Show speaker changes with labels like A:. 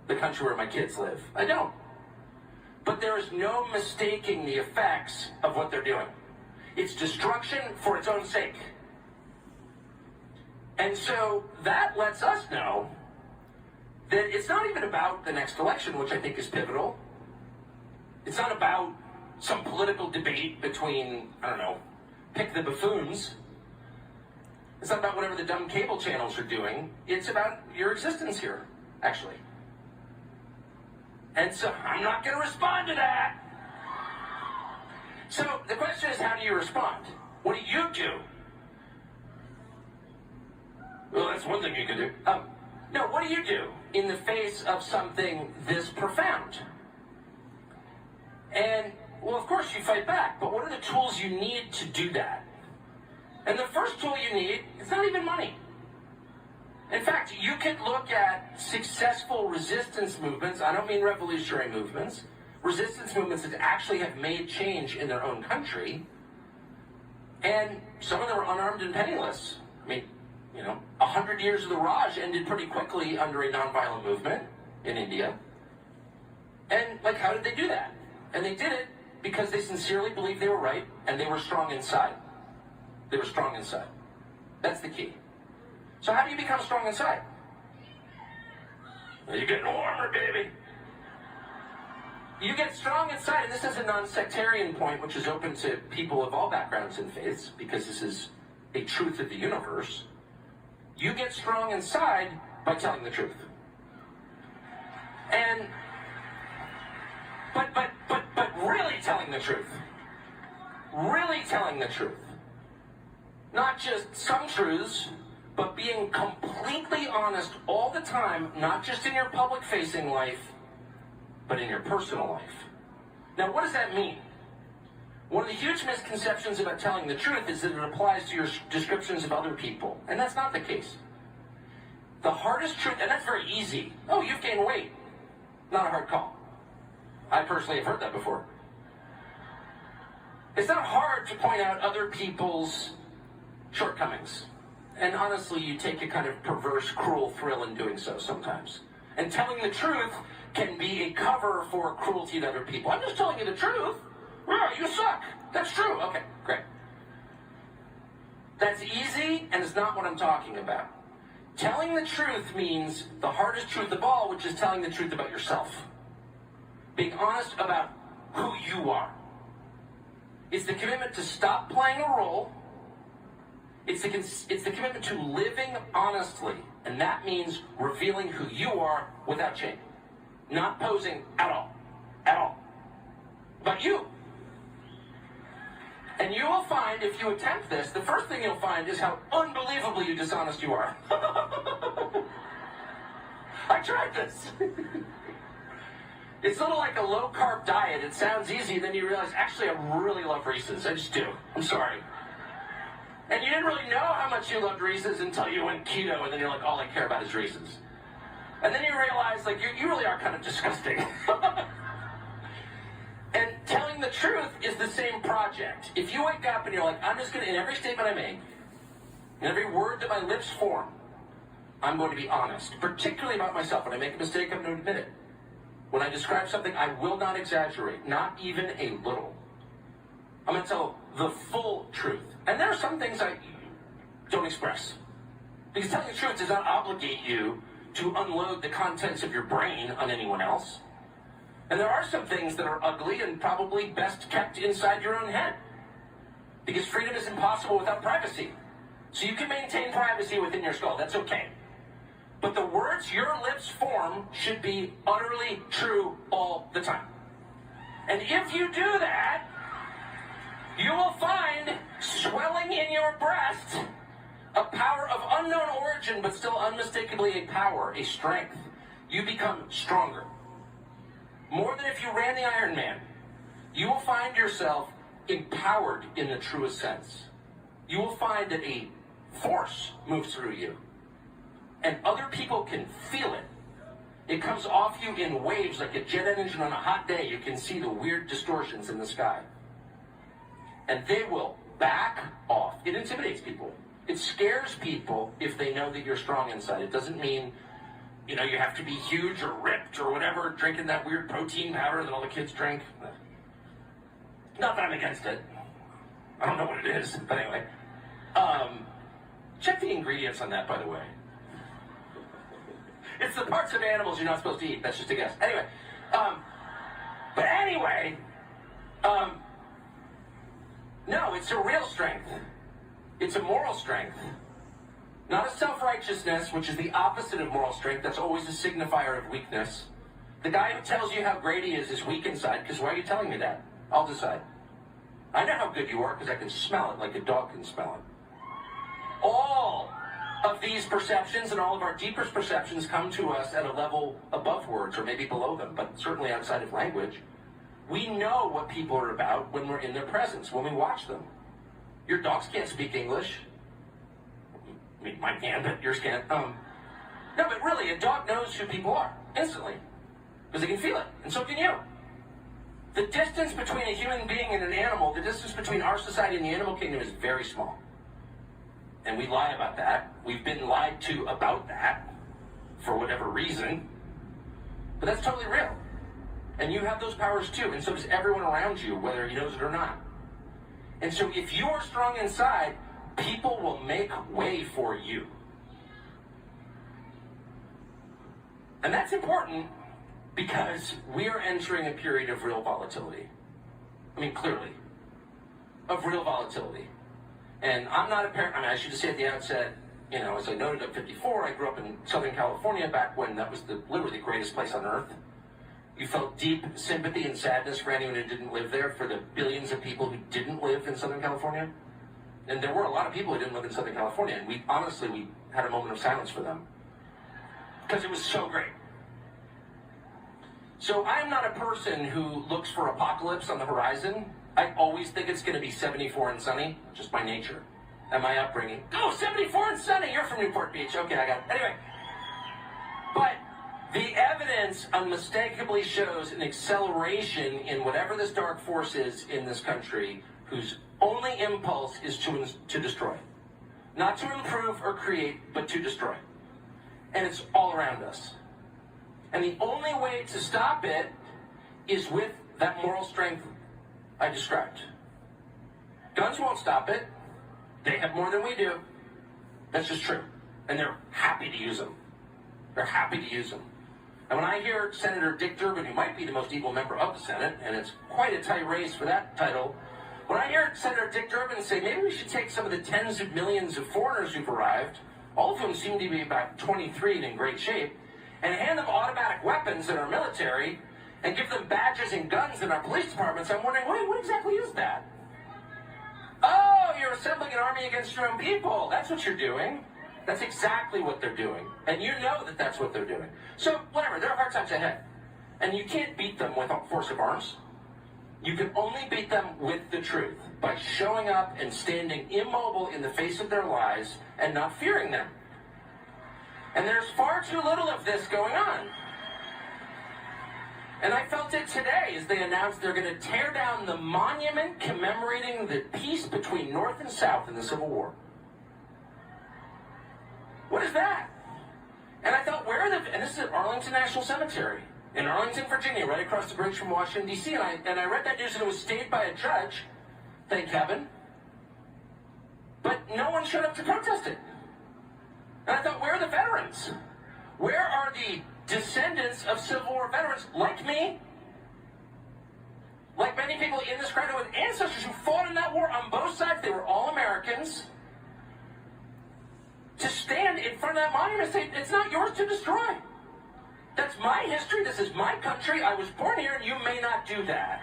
A: the country where my kids live. I don't. But there is no mistaking the effects of what they're doing. It's destruction for its own sake. And so that lets us know that it's not even about the next election, which I think is pivotal. It's not about some political debate between, I don't know, pick the buffoons. It's not about whatever the dumb cable channels are doing. It's about your existence here, actually. And so I'm not going to respond to that. So the question is, how do you respond? What do you do? Well, that's one thing you can do. No, what do you do in the face of something this profound? And, well, of course you fight back, but what are the tools you need to do that? And the first tool you need is not even money. In fact, you could look at successful resistance movements, I don't mean revolutionary movements, resistance movements that actually have made change in their own country, and some of them are unarmed and penniless. I mean, 100 years of the Raj ended pretty quickly under a nonviolent movement in India. And, how did they do that? And they did it because they sincerely believed they were right, and they were strong inside. They were strong inside. That's the key. So how do you become strong inside? You're getting warmer, baby. You get strong inside, and this is a non-sectarian point, which is open to people of all backgrounds and faiths, because this is a truth of the universe. You get strong inside by telling the truth. And, but really telling the truth. Really telling the truth. Not just some truths, but being completely honest all the time, not just in your public-facing life, but in your personal life. Now, what does that mean? One of the huge misconceptions about telling the truth is that it applies to your descriptions of other people, and that's not the case. The hardest truth, and that's very easy. Oh, you've gained weight. Not a hard call. I personally have heard that before. It's not hard to point out other people's shortcomings. And honestly, you take a kind of perverse, cruel thrill in doing so sometimes. And telling the truth can be a cover for cruelty to other people. I'm just telling you the truth. Yeah, you suck. That's true. Okay, great. That's easy, and it's not what I'm talking about. Telling the truth means the hardest truth of all, which is telling the truth about yourself. Being honest about who you are. It's the commitment to stop playing a role. It's the commitment to living honestly, and that means revealing who you are without shame. Not posing at all. At all. But you. And you will find, if you attempt this, the first thing you'll find is how unbelievably dishonest you are. I tried this. It's sort of like a low-carb diet. It sounds easy, then you realize, actually, I really love Reese's. I just do. I'm sorry. And you didn't really know how much you loved Reese's until you went keto, and then you're like, all I care about is Reese's. And then you realize, you really are kind of disgusting. And telling the truth is the same project. If you wake up and you're like, I'm just going to, in every statement I make, in every word that my lips form, I'm going to be honest, particularly about myself. When I make a mistake, I'm going to admit it. When I describe something, I will not exaggerate, not even a little. I'm going to tell the full truth. And there are some things I don't express. Because telling the truth does not obligate you to unload the contents of your brain on anyone else. And there are some things that are ugly and probably best kept inside your own head. Because freedom is impossible without privacy. So you can maintain privacy within your skull. That's okay. But the words your lips form should be utterly true all the time. And if you do that, you will find swelling in your breast a power of unknown origin, but still unmistakably a power, a strength. You become stronger. More than if you ran the Ironman. You will find yourself empowered in the truest sense. You will find that a force moves through you. And other people can feel it. It comes off you in waves like a jet engine on a hot day. You can see the weird distortions in the sky. And they will back off. It intimidates people. It scares people if they know that you're strong inside. It doesn't mean you have to be huge or ripped or whatever, drinking that weird protein powder that all the kids drink. Not that I'm against it. I don't know what it is, but anyway. Check the ingredients on that, by the way. It's the parts of animals you're not supposed to eat. That's just a guess. Anyway. No, it's a real strength. It's a moral strength. Not a self-righteousness, which is the opposite of moral strength. That's always a signifier of weakness. The guy who tells you how great he is weak inside, because why are you telling me that? I'll decide. I know how good you are because I can smell it like a dog can smell it. All of these perceptions and all of our deepest perceptions come to us at a level above words or maybe below them, but certainly outside of language. We know what people are about when we're in their presence, when we watch them. Your dogs can't speak English. I mean, mine can, but yours can't. No, but really, a dog knows who people are instantly because they can feel it, and so can you. The distance between a human being and an animal, the distance between our society and the animal kingdom is very small. And we lie about that. We've been lied to about that for whatever reason. But that's totally real. And you have those powers too, and so does everyone around you, whether he knows it or not. And so if you are strong inside, people will make way for you. And that's important because we are entering a period of real volatility. I mean, clearly. Of real volatility. And I'm not a parent. I should just say at the outset, as I noted at 54, I grew up in Southern California back when that was literally the greatest place on earth. You felt deep sympathy and sadness for anyone who didn't live there, for the billions of people who didn't live in Southern California. And there were a lot of people who didn't live in Southern California, and we had a moment of silence for them. Because it was so great. So I'm not a person who looks for apocalypse on the horizon. I always think it's going to be 74 and sunny, just by nature. And my upbringing. Oh, 74 and sunny! You're from Newport Beach. Okay, I got it. Anyway. But the evidence unmistakably shows an acceleration in whatever this dark force is in this country, whose only impulse is to destroy. Not to improve or create, but to destroy. And it's all around us. And the only way to stop it is with that moral strength I described. Guns won't stop it. They have more than we do. That's just true. And they're happy to use them. They're happy to use them. And when I hear Senator Dick Durbin, who might be the most evil member of the Senate, and it's quite a tight race for that title, when I hear Senator Dick Durbin say, maybe we should take some of the tens of millions of foreigners who've arrived, all of whom seem to be about 23 and in great shape, and hand them automatic weapons in our military, and give them badges and guns in our police departments, I'm wondering, wait, what exactly is that? Oh, you're assembling an army against your own people. That's what you're doing. That's exactly what they're doing. And you know that that's what they're doing. So, whatever, there are hard times ahead. And you can't beat them with force of arms. You can only beat them with the truth, by showing up and standing immobile in the face of their lies and not fearing them. And there's far too little of this going on. And I felt it today as they announced they're going to tear down the monument commemorating the peace between North and South in the Civil War. What is that? And I thought, and this is at Arlington National Cemetery in Arlington, Virginia, right across the bridge from Washington, D.C. And I read that news and it was stayed by a judge, thank heaven. But no one showed up to protest it. And I thought, where are the veterans? Where are the descendants of Civil War veterans like me? Like many people in this crowd who had ancestors who fought in that war on both sides. They were all Americans. To stand in front of that monument and say, it's not yours to destroy. That's my history. This is my country. I was born here, and you may not do that.